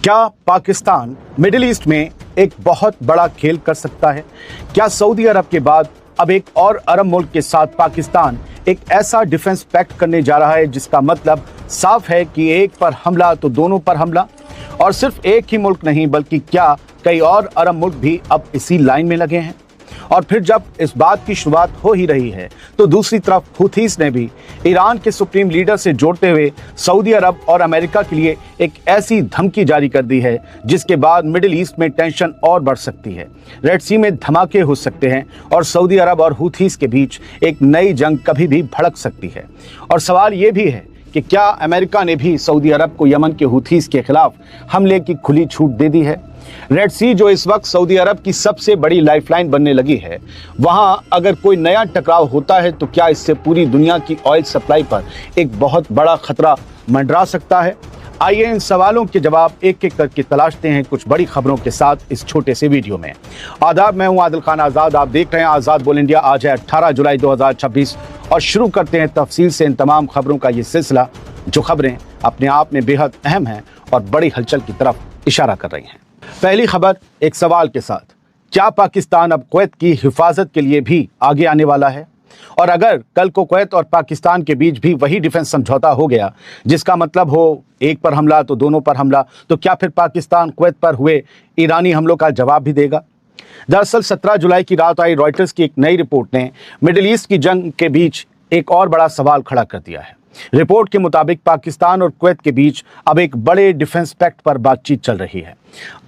क्या Pakistan middle east में एक बहुत बड़ा खेल कर सकता है? क्या सऊदी अरब के बाद अब एक और अरब मुल्क के साथ पाकिस्तान एक ऐसा डिफेंस पैक्ट करने जा रहा है जिसका मतलब साफ है कि एक पर हमला तो दोनों पर हमला? और सिर्फ एक ही मुल्क नहीं बल्कि क्या कई और अरब मुल्क भी अब इसी लाइन में लगे हैं? और फिर जब इस बात की शुरुआत हो ही रही है तो दूसरी तरफ हुथीस ने भी ईरान के सुप्रीम लीडर से जोड़ते हुए सऊदी अरब और अमेरिका के लिए एक ऐसी धमकी जारी कर दी है जिसके बाद मिडिल ईस्ट में टेंशन और बढ़ सकती है। रेड सी में धमाके हो सकते हैं और सऊदी अरब और हुथीस के बीच एक नई जंग कभी भी भड़क सकती है। और सवाल ये भी है कि क्या अमेरिका ने भी सऊदी अरब को यमन के हुथीस के खिलाफ हमले की खुली छूट दे दी है? रेड सी जो इस वक्त सऊदी अरब की सबसे बड़ी लाइफलाइन बनने लगी है, वहां अगर कोई नया टकराव होता है तो क्या इससे पूरी दुनिया की ऑयल सप्लाई पर एक बहुत बड़ा खतरा मंडरा सकता है? आइए इन सवालों के जवाब एक एक करके तलाशते हैं कुछ बड़ी खबरों के साथ इस छोटे से वीडियो में। आदाब, मैं हूं आदिल खान आज़ाद, आप देख रहे हैं आज़ाद बोल इंडिया। आज है 18 जुलाई 2026 और शुरू करते हैं तफसील से इन तमाम खबरों का ये सिलसिला, जो खबरें अपने आप में बेहद अहम हैं और बड़ी हलचल की तरफ इशारा कर रही हैं। पहली खबर एक सवाल के साथ, क्या पाकिस्तान अब कुवैत की हिफाजत के लिए भी आगे आने वाला है? और अगर कल को कुवैत और पाकिस्तान के बीच भी वही डिफेंस समझौता हो गया जिसका मतलब हो एक पर हमला तो दोनों पर हमला, तो क्या फिर पाकिस्तान कुवैत पर हुए ईरानी हमलों का जवाब भी देगा? दरअसल 17 जुलाई की रात आई रॉयटर्स की एक नई रिपोर्ट ने मिडिल ईस्ट की जंग के बीच एक और बड़ा सवाल खड़ा कर दिया है। रिपोर्ट के मुताबिक पाकिस्तान और कुवैत के बीच अब एक बड़े डिफेंस पैक्ट पर बातचीत चल रही है।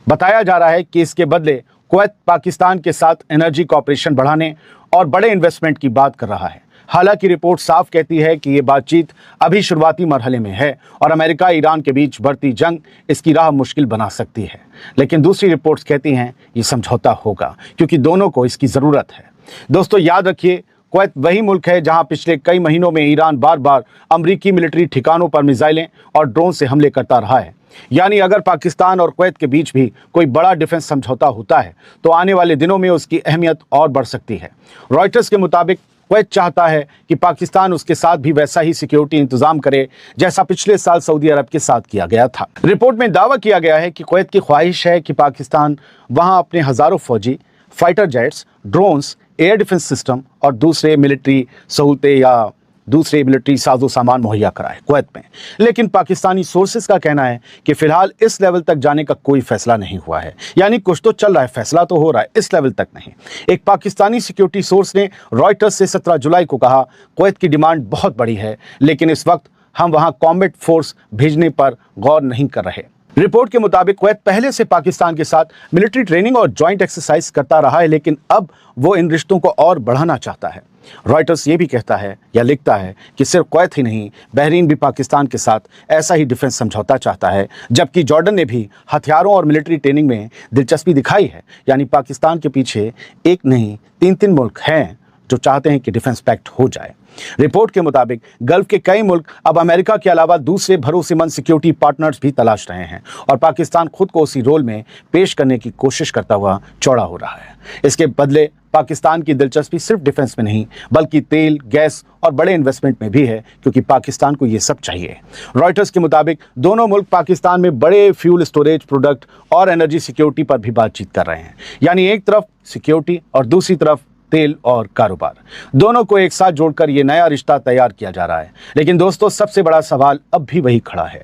बताया जा रहा है कि इसके बदले कुवैत पाकिस्तान के साथ एनर्जी कॉपरेशन बढ़ाने और बड़े इन्वेस्टमेंट की बात कर रहा है। हालांकि रिपोर्ट साफ कहती है कि ये बातचीत अभी शुरुआती मरहले में है और अमेरिका ईरान के बीच बढ़ती जंग इसकी राह मुश्किल बना सकती है। लेकिन दूसरी रिपोर्ट्स कहती हैं ये समझौता होगा क्योंकि दोनों को इसकी ज़रूरत है। दोस्तों याद रखिए, कुवैत वही मुल्क है जहां पिछले कई महीनों में ईरान बार बार अमरीकी मिलिट्री ठिकानों पर मिसाइलें और ड्रोन से हमले करता रहा है। यानी अगर पाकिस्तान और कुवैत के बीच भी कोई बड़ा डिफेंस समझौता होता है तो आने वाले दिनों में उसकी अहमियत और बढ़ सकती है। रॉयटर्स के मुताबिक कुवैत चाहता है कि पाकिस्तान उसके साथ भी वैसा ही सिक्योरिटी इंतजाम करे जैसा पिछले साल सऊदी अरब के साथ किया गया था। रिपोर्ट में दावा किया गया है कि कुवैत की ख्वाहिश है कि पाकिस्तान वहां अपने हजारों फौजी, fighter jets, drones, air defence system और दूसरे मिलिट्री सहूलतें या दूसरे मिलिट्री साजो सामान मुहैया कराए कुवैत में। लेकिन पाकिस्तानी सोर्सेज का कहना है कि फिलहाल इस लेवल तक जाने का कोई फैसला नहीं हुआ है। यानी कुछ तो चल रहा है, फैसला तो हो रहा है, इस लेवल तक नहीं। एक पाकिस्तानी सिक्योरिटी सोर्स ने रॉयटर्स से 17 जुलाई को कहा, कुवैत की डिमांड बहुत बड़ी है लेकिन इस वक्त हम वहां कॉम्बैट फोर्स भेजने पर गौर नहीं कर रहे। रिपोर्ट के मुताबिक कुवैत पहले से पाकिस्तान के साथ मिलिट्री ट्रेनिंग और जॉइंट एक्सरसाइज करता रहा है, लेकिन अब वो इन रिश्तों को और बढ़ाना चाहता है। रॉयटर्स ये भी कहता है या लिखता है कि सिर्फ कुवैत ही नहीं, बहरीन भी पाकिस्तान के साथ ऐसा ही डिफेंस समझौता चाहता है, जबकि जॉर्डन ने भी हथियारों और मिलिट्री ट्रेनिंग में दिलचस्पी दिखाई है। यानी पाकिस्तान के पीछे एक नहीं 3 मुल्क हैं जो चाहते हैं कि डिफेंस पैक्ट हो जाए। रिपोर्ट के मुताबिक गल्फ के कई मुल्क अब अमेरिका के अलावा दूसरे भरोसेमंद सिक्योरिटी पार्टनर्स भी तलाश रहे हैं और पाकिस्तान खुद को उसी रोल में पेश करने की कोशिश करता हुआ चौड़ा हो रहा है। इसके बदले पाकिस्तान की दिलचस्पी सिर्फ डिफेंस में नहीं बल्कि तेल, गैस और बड़े इन्वेस्टमेंट में भी है, क्योंकि पाकिस्तान को ये सब चाहिए। रॉयटर्स के मुताबिक दोनों मुल्क पाकिस्तान में बड़े फ्यूल स्टोरेज प्रोडक्ट और एनर्जी सिक्योरिटी पर भी बातचीत कर रहे हैं। यानी एक तरफ सिक्योरिटी और दूसरी तरफ तेल और कारोबार, दोनों को एक साथ जोड़कर ये नया रिश्ता तैयार किया जा रहा है। लेकिन दोस्तों सबसे बड़ा सवाल अब भी वही खड़ा है,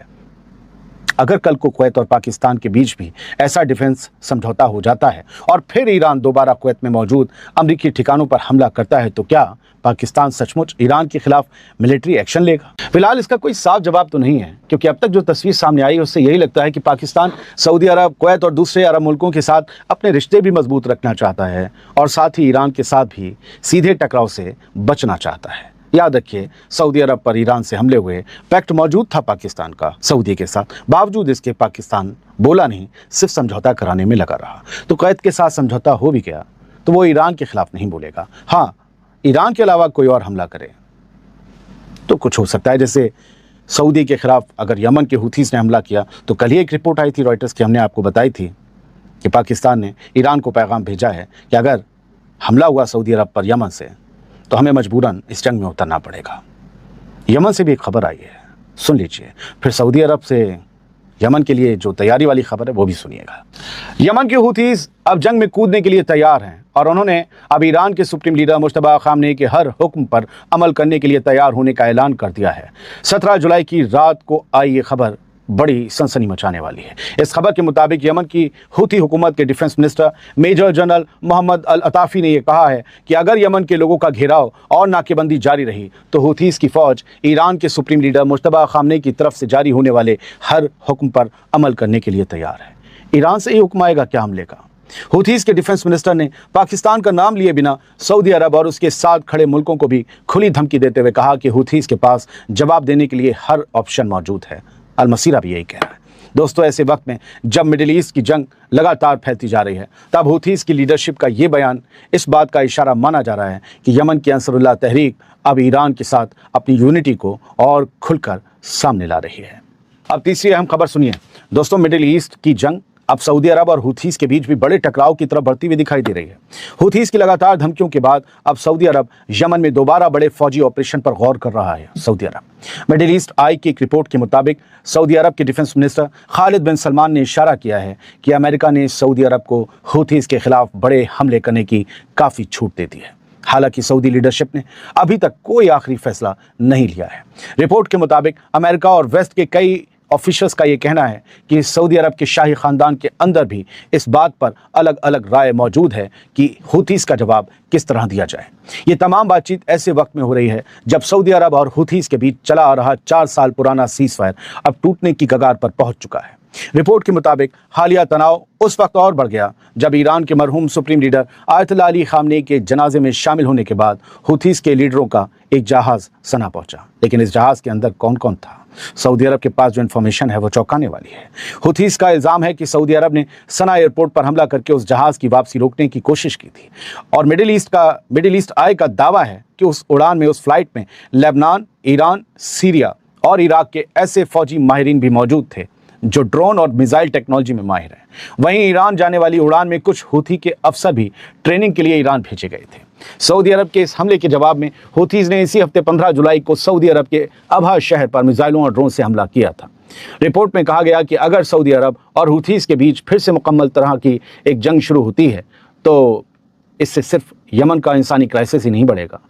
अगर कल को कुवैत और पाकिस्तान के बीच भी ऐसा डिफेंस समझौता हो जाता है और फिर ईरान दोबारा कुवैत में मौजूद अमरीकी ठिकानों पर हमला करता है तो क्या पाकिस्तान सचमुच ईरान के खिलाफ मिलिट्री एक्शन लेगा? फिलहाल इसका कोई साफ जवाब तो नहीं है, क्योंकि अब तक जो तस्वीर सामने आई है उससे यही लगता है कि पाकिस्तान सऊदी अरब, कुवैत और दूसरे अरब मुल्कों के साथ अपने रिश्ते भी मजबूत रखना चाहता है और साथ ही ईरान के साथ भी सीधे टकराव से बचना चाहता है। याद रखिए, सऊदी अरब पर ईरान से हमले हुए पैक्ट मौजूद था पाकिस्तान का सऊदी के साथ, बावजूद इसके पाकिस्तान बोला नहीं, सिर्फ समझौता कराने में लगा रहा। तो कुवैत के साथ समझौता हो भी गया तो वो ईरान के खिलाफ नहीं बोलेगा। हाँ, ईरान के अलावा कोई और हमला करे तो कुछ हो सकता है, जैसे सऊदी के खिलाफ अगर यमन के हुथीस ने हमला किया तो कल ही एक रिपोर्ट आई थी रॉयटर्स की, हमने आपको बताई थी कि पाकिस्तान ने ईरान को पैगाम भेजा है कि अगर हमला हुआ सऊदी अरब पर यमन से तो हमें मजबूरन इस जंग में उतरना पड़ेगा। यमन से भी एक खबर आई है, सुन लीजिए। फिर सऊदी अरब से यमन के लिए जो तैयारी वाली खबर है वो भी सुनिएगा। यमन के हूथीज अब जंग में कूदने के लिए तैयार हैं और उन्होंने अब ईरान के सुप्रीम लीडर मुश्तबा खामनेई के हर हुक्म पर अमल करने के लिए तैयार होने का ऐलान कर दिया है। 17 जुलाई की रात को आई ये खबर बड़ी सनसनी मचाने वाली है। इस खबर के मुताबिक यमन की हूथी हुकूमत के defence minister major general Mohammed al Atafi ने यह कहा है कि अगर यमन के लोगों का घेराव और नाकेबंदी जारी रही तो हूथीज़ की फ़ौज ईरान के सुप्रीम लीडर मुश्तबा खामनेई की तरफ से जारी होने वाले हर हुक्म पर अमल करने के लिए तैयार है। ईरान से ही हुक्म आएगा क्या हमले का? हूथीज़ के डिफेंस मिनिस्टर ने पाकिस्तान का नाम लिए बिना सऊदी अरब और उसके साथ खड़े मुल्कों को भी खुली धमकी देते हुए कहा कि हूथीज़ के पास जवाब देने के लिए हर ऑप्शन मौजूद है। अलमसीरा भी यही कह रहा है। दोस्तों, ऐसे वक्त में जब मिडिल ईस्ट की जंग लगातार फैलती जा रही है, तब हूथीज़ की लीडरशिप का ये बयान इस बात का इशारा माना जा रहा है कि यमन की अंसरुल्लाह तहरीक अब ईरान के साथ अपनी यूनिटी को और खुलकर सामने ला रही है। अब तीसरी अहम खबर सुनिए। दोस्तों, मिडिल ईस्ट की जंग अब सऊदी अरब और हूथीज़ के बीच भी बड़े टकराव की तरफ बढ़ती हुई दिखाई दे रही है। हूथीज़ की लगातार धमकियों के बाद अब सऊदी अरब यमन में दोबारा बड़े फौजी ऑपरेशन पर गौर कर रहा है। सऊदी अरब मिडिल ईस्ट आई की एक रिपोर्ट के मुताबिक सऊदी अरब के डिफेंस मिनिस्टर खालिद बिन सलमान ने इशारा किया है कि अमेरिका ने सऊदी अरब को हूथीज़ के खिलाफ बड़े हमले करने की काफ़ी छूट दे दी है। हालांकि सऊदी लीडरशिप ने अभी तक कोई आखिरी फैसला नहीं लिया है। रिपोर्ट के मुताबिक अमेरिका और वेस्ट के कई ऑफिशियल्स का ये कहना है कि सऊदी अरब के शाही ख़ानदान के अंदर भी इस बात पर अलग अलग राय मौजूद है कि हूथीज़ का जवाब किस तरह दिया जाए। ये तमाम बातचीत ऐसे वक्त में हो रही है जब सऊदी अरब और हूथीज़ के बीच चला आ रहा 4 साल पुराना सीज़फायर अब टूटने की कगार पर पहुंच चुका है। रिपोर्ट के मुताबिक हालिया तनाव उस वक्त और बढ़ गया जब ईरान के मरहूम supreme leader Ayatollah Ali Khamenei के जनाजे में शामिल होने के बाद हूथीज़ के लीडरों का एक जहाज़ सना पहुंचा। लेकिन इस जहाज़ के अंदर कौन कौन था? सऊदी अरब के पास जो इन्फॉर्मेशन है वो चौंकाने वाली है। हूथीज़ का इल्ज़ाम है कि सऊदी अरब ने सना एयरपोर्ट पर हमला करके उस जहाज़ की वापसी रोकने की कोशिश की थी और मिडिल ईस्ट आई का दावा है कि उस उड़ान में, उस फ्लाइट में लेबनान, ईरान, सीरिया और इराक के ऐसे फौजी माहिरीन भी मौजूद थे जो ड्रोन और मिसाइल टेक्नोलॉजी में माहिर हैं। वहीं ईरान जाने वाली उड़ान में कुछ हूथी के अफसर भी ट्रेनिंग के लिए ईरान भेजे गए थे। सऊदी अरब के इस हमले के जवाब में हूथीज़ ने इसी हफ्ते 15 जुलाई को सऊदी अरब के अबहा शहर पर मिसाइलों और ड्रोन से हमला किया था। रिपोर्ट में कहा गया कि अगर सऊदी अरब और हूथीज़ के बीच फिर से मुकम्मल तरह की एक जंग शुरू होती है तो इससे सिर्फ यमन का इंसानी क्राइसिस ही नहीं बढ़ेगा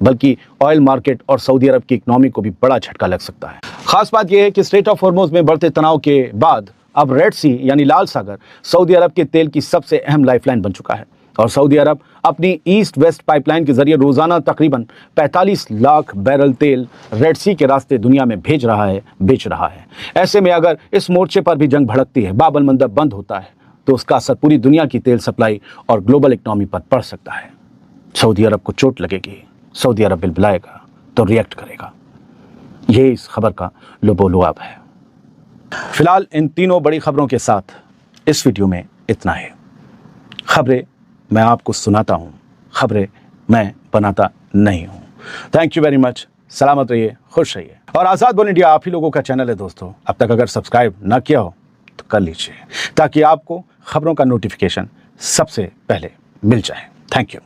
बल्कि ऑयल मार्केट और सऊदी अरब की इकनॉमी को भी बड़ा झटका लग सकता है। खास बात यह है कि स्ट्रेट ऑफ हॉर्मुज़ में बढ़ते तनाव के बाद अब रेड सी यानी लाल सागर सऊदी अरब के तेल की सबसे अहम लाइफलाइन बन चुका है और सऊदी अरब अपनी ईस्ट वेस्ट पाइपलाइन के जरिए रोजाना तकरीबन 45 लाख बैरल तेल रेड सी के रास्ते दुनिया में भेज रहा है, बेच रहा है। ऐसे में अगर इस मोर्चे पर भी जंग भड़कती है, बाब अल मंदब बंद होता है तो उसका असर पूरी दुनिया की तेल सप्लाई और ग्लोबल इकनॉमी पर पड़ सकता है। सऊदी अरब को चोट लगेगी, सऊदी अरब बिलबिलाएगा तो रिएक्ट करेगा। ये इस खबर का लुबोलुआब है। फिलहाल इन तीनों बड़ी खबरों के साथ इस वीडियो में इतना है। खबरें मैं आपको सुनाता हूँ, खबरें मैं बनाता नहीं हूँ। Thank you very much. सलामत रहिए, खुश रहिए। और आज़ाद बोल इंडिया आप ही लोगों का चैनल है दोस्तों। अब तक अगर सब्सक्राइब ना किया हो तो कर लीजिए ताकि आपको खबरों का नोटिफिकेशन सबसे पहले मिल जाए। Thank you.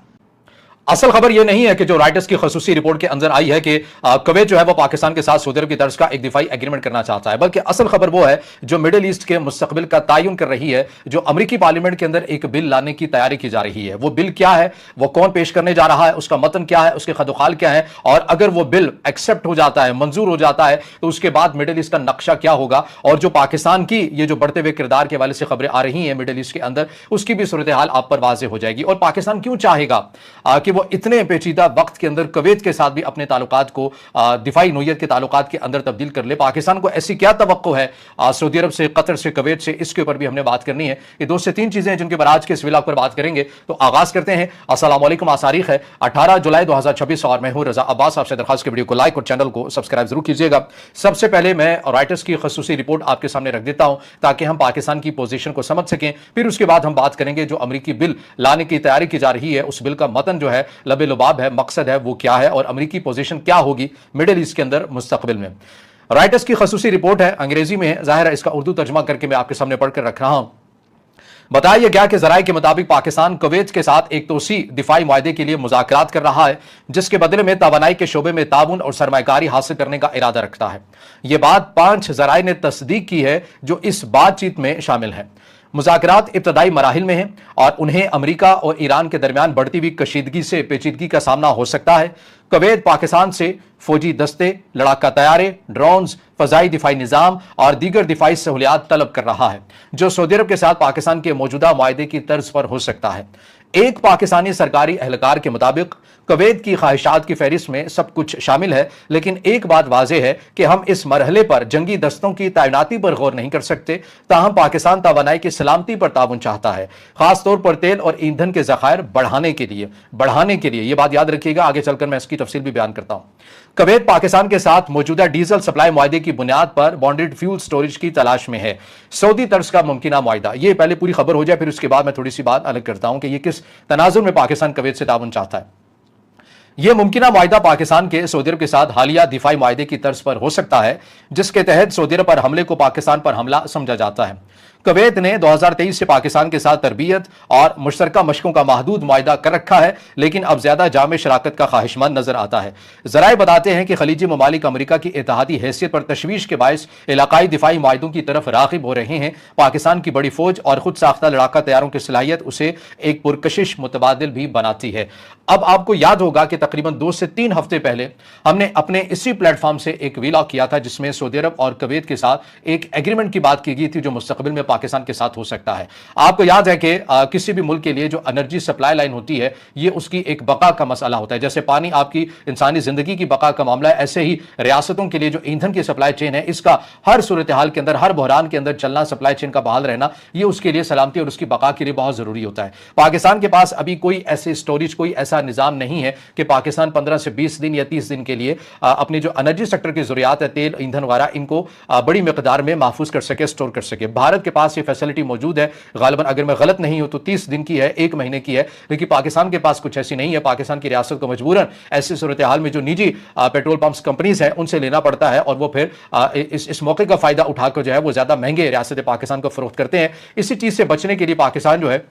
असल खबर यह नहीं है कि जो राइटर्स की खसूसी रिपोर्ट के अंदर आई है कि कुवैत जो है वो पाकिस्तान के साथ सऊदी अरब की तर्ज का एक दिफाई एग्रीमेंट करना चाहता है, बल्कि असल खबर वो है जो मिडिल ईस्ट के मुस्तकबिल का तयन कर रही है, जो अमरीकी पार्लियामेंट के अंदर एक बिल लाने की तैयारी की जा रही है। वो बिल क्या है, वो कौन पेश करने जा रहा है, उसका मतन क्या है, उसके खदुखाल क्या है, और अगर वो बिल एक्सेप्ट हो जाता है, मंजूर हो जाता है, तो उसके बाद मिडिल ईस्ट का नक्शा क्या होगा और जो पाकिस्तान की ये जो बढ़ते हुए किरदार के हवाले से खबरें आ रही हैं मिडिल ईस्ट के अंदर, उसकी भी सूरत हाल आप पर वाज़ेह हो जाएगी। और पाकिस्तान क्यों चाहेगा कि वो इतने पेचीदा वक्त के अंदर कुवैत के साथ भी अपने ताल्लुकात को दिफाई नोयत के ताल्लुकात के अंदर तब्दील कर ले। पाकिस्तान को ऐसी क्या तवक्को है सऊदी अरब से, कतर से, कुवैत से, इसके ऊपर भी हमने बात करनी है। ये 2 से 3 चीजें हैं जिनके ऊपर आज के इस व्लॉग पर बात करेंगे। तो आगाज करते हैं। अस्सलाम वालेकुम। आज तारीख है 18 जुलाई 2026 और मैं हूं रजा अब्बास। आपसे दरखास्त के वीडियो को लाइक और चैनल को सब्सक्राइब जरूर कीजिएगा। सबसे पहले मैं राइटर्स की खसूसी रिपोर्ट आपके सामने रख देता हूं ताकि हम पाकिस्तान की पोजीशन को समझ सकें। फिर उसके बाद हम बात करेंगे जो अमरीकी बिल लाने की तैयारी की जा रही है, उस बिल का मतन जो है लबे लुबाब है, मकसद है वो क्या है और अमरीकी पोजीशन क्या होगी मिडिल ईस्ट के अंदर मुस्तकबिल में। राइटर्स की खसूसी रिपोर्ट है, अंग्रेजी में है, जाहिर है इसका उर्दू तर्जमा करके मैं आपके सामने पढ़कर रख रहा हूं। बताया गया कि जराये के मुताबिक पाकिस्तान कुवैत के साथ एक तोसी दिफाई मुआहदे के लिए मुज़ाकरात कर रहा है, जिसके बदले में तवानाई के शोबे में ताउन और सरमायाकारी हासिल करने का इरादा रखता है। यह बात 5 जराये ने तस्दीक की है जो इस बातचीत में शामिल है। मुज़ाकरात इब्तदाई मराहिल में हैं और उन्हें अमरीका और ईरान के दरमियान बढ़ती हुई कशीदगी से पेचीदगी का सामना हो सकता है। कुवैत पाकिस्तान से फौजी दस्ते, लड़ाका तैयारे, ड्रोन्स, फजाई दिफाई निज़ाम और दीगर दिफाई सहूलियात तलब कर रहा है, जो सऊदी अरब के साथ पाकिस्तान के मौजूदा मुआहदे की तर्ज पर हो सकता है। एक पाकिस्तानी सरकारी एहलकार के मुताबिक कुवैत की ख्वाहिशात की फहरिस्त में सब कुछ शामिल है, लेकिन एक बात वाज़ेह है कि हम इस मरहले पर जंगी दस्तों की तैनाती पर गौर नहीं कर सकते। ताहम पाकिस्तान तवानाई की सलामती पर ताउन चाहता है, खासतौर पर तेल और ईंधन के ज़खायर बढ़ाने के लिए। यह बात याद रखिएगा, आगे चलकर मैं इसकी तफसील भी बयान करता हूं। कुवैत पाकिस्तान के साथ मौजूदा डीजल सप्लाई मुआहदे की बुनियाद पर बॉन्डेड फ्यूल स्टोरेज की तलाश में है। सऊदी तर्ज का मुमकिना मुआहदा, यह पहले पूरी खबर हो जाए, फिर उसके बाद मैं थोड़ी सी बात अलग करता हूं कि यह किस तनाजुर में पाकिस्तान कुवैत से ताउन चाहता है। यह मुमकिना मुआहदा पाकिस्तान के सऊदी अरब के साथ हालिया दिफाई मुआहदे की तर्ज पर हो सकता है, जिसके तहत सऊदी अरब पर हमले को पाकिस्तान पर हमला समझा जाता है। कुवैत ने 2023 से पाकिस्तान के साथ तरबियत और मुश्तरका मशकों का महदूद मुआहदा कर रखा है, लेकिन अब ज्यादा जामे शराकत का ख्वाहिशमंद नजर आता है। जराये बताते हैं कि खलीजी ममालिक अमरीका की इत्तेहादी हैसियत पर तशवीश के बायस इलाकाई दिफाई मुआहदों की तरफ राग़िब हो रहे हैं। पाकिस्तान की बड़ी फौज और खुद साख्ता लड़ाका तैयारों की सलाहियत उसे एक पुरकशिश मुतबादिल भी बनाती है। अब आपको याद होगा कि तकरीबन 2 से 3 हफ्ते पहले हमने अपने इसी प्लेटफॉर्म से एक व्लॉग किया था, जिसमें सऊदी अरब और कुवैत के साथ एक एग्रीमेंट की बात की गई थी, जो मुस्तकबिल में पाकिस्तान के साथ हो सकता है। आपको याद है कि किसी भी मुल्क के लिए जो एनर्जी सप्लाई लाइन होती है, यह उसकी एक बका का मसला होता है। जैसे पानी आपकी इंसानी जिंदगी की बका का मामला है, ऐसे ही रियासतों के लिए जो ईंधन की सप्लाई चेन है, इसका हर सूरत हाल के अंदर, हर बहरान के अंदर चलना, सप्लाई चेन का बहाल रहना, यह उसके लिए सलामती और उसकी बका के लिए बहुत जरूरी होता है। पाकिस्तान के पास अभी कोई ऐसे स्टोरेज, कोई ऐसा निजाम नहीं है कि पाकिस्तान 15 से 20 दिन या 30 दिन के लिए अपनी जो एनर्जी सेक्टर की जरूरियात है, तेल, ईंधन वगैरह, इनको बड़ी मिकदार में महफूज कर सके, स्टोर कर सके। भारत के पास ये फैसिलिटी मौजूद है, गालिबन अगर मैं गलत नहीं हूं तो 30 दिन की है, 1 महीने की है, लेकिन पाकिस्तान के पास कुछ ऐसी नहीं है। पाकिस्तान की रियासत को मजबूरन ऐसी सूरत हाल में जो निजी पेट्रोल पंप्स कंपनीज है, उनसे लेना पड़ता है, और वो फिर इस मौके का फायदा उठाकर जो है वो ज्यादा महंगे रियासत पाकिस्तान को फरोख्त करते हैं। इसी चीज से बचने के लिए पाकिस्तान जो है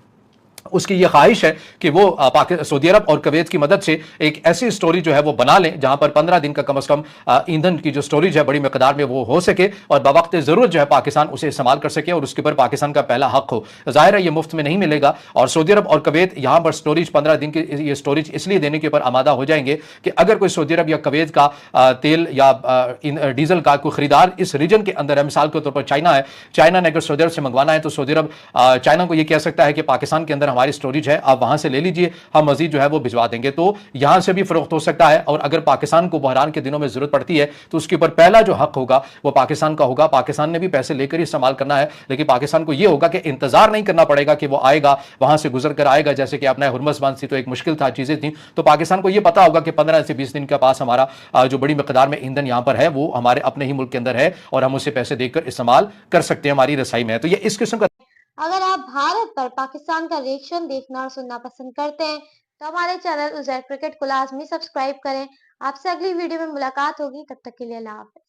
उसकी यह ख्वाहिश है कि वो सऊदी अरब और कुवैत की मदद से एक ऐसी स्टोरेज जो है वो बना लें, जहां पर 15 दिन का कम से कम ईंधन की जो स्टोरेज है बड़ी मिकदार में वो हो सके, और बवक्त जरूरत जो है पाकिस्तान उसे इस्तेमाल कर सके और उसके ऊपर पाकिस्तान का पहला हक हो। जाहिर है ये मुफ्त में नहीं मिलेगा, और सऊदी अरब और कुवैत यहां पर स्टोरेज 15 दिन की ये स्टोरेज इसलिए देने के ऊपर आमादा हो जाएंगे कि अगर कोई सऊदी अरब या कुवैत का तेल या डीजल का कोई खरीदार इस रीजन के अंदर है, मिसाल के तौर पर चाइना है, चाइना ने अगर सऊदी अरब से मंगवाना है, तो सऊदी अरब चाइना को यह कह सकता है कि पाकिस्तान के अंदर हमारी स्टोरेज है, आप वहां से ले लीजिए, हम मजीद जो है वो भिजवा देंगे। तो यहां से भी फरोख्त हो सकता है, और अगर पाकिस्तान को बहरान के दिनों में जरूरत पड़ती है तो उसके ऊपर पहला जो हक होगा वो पाकिस्तान का होगा। पाकिस्तान ने भी पैसे लेकर ही इस्तेमाल करना है, लेकिन पाकिस्तान को यह होगा कि इंतजार नहीं करना पड़ेगा कि वो आएगा, वहां से गुजर कर आएगा। जैसे कि अपना हुर्मुज़ बंद थी तो एक मुश्किल था, चीजें थी, तो पाकिस्तान को यह पता होगा कि 15 से 20 दिन के पास हमारा जो बड़ी मिकदार में ईंधन यहां पर है वो हमारे अपने ही मुल्क के अंदर है, और हम उसे पैसे देकर इस्तेमाल कर सकते हैं, हमारी रसाई में है। तो ये इस किस्म का। अगर आप भारत पर पाकिस्तान का रिएक्शन देखना और सुनना पसंद करते हैं तो हमारे चैनल उज़ैर क्रिकेट को लाजमी सब्सक्राइब करें। आपसे अगली वीडियो में मुलाकात होगी, तब तक के लिए अल्लाह हाफ़िज़।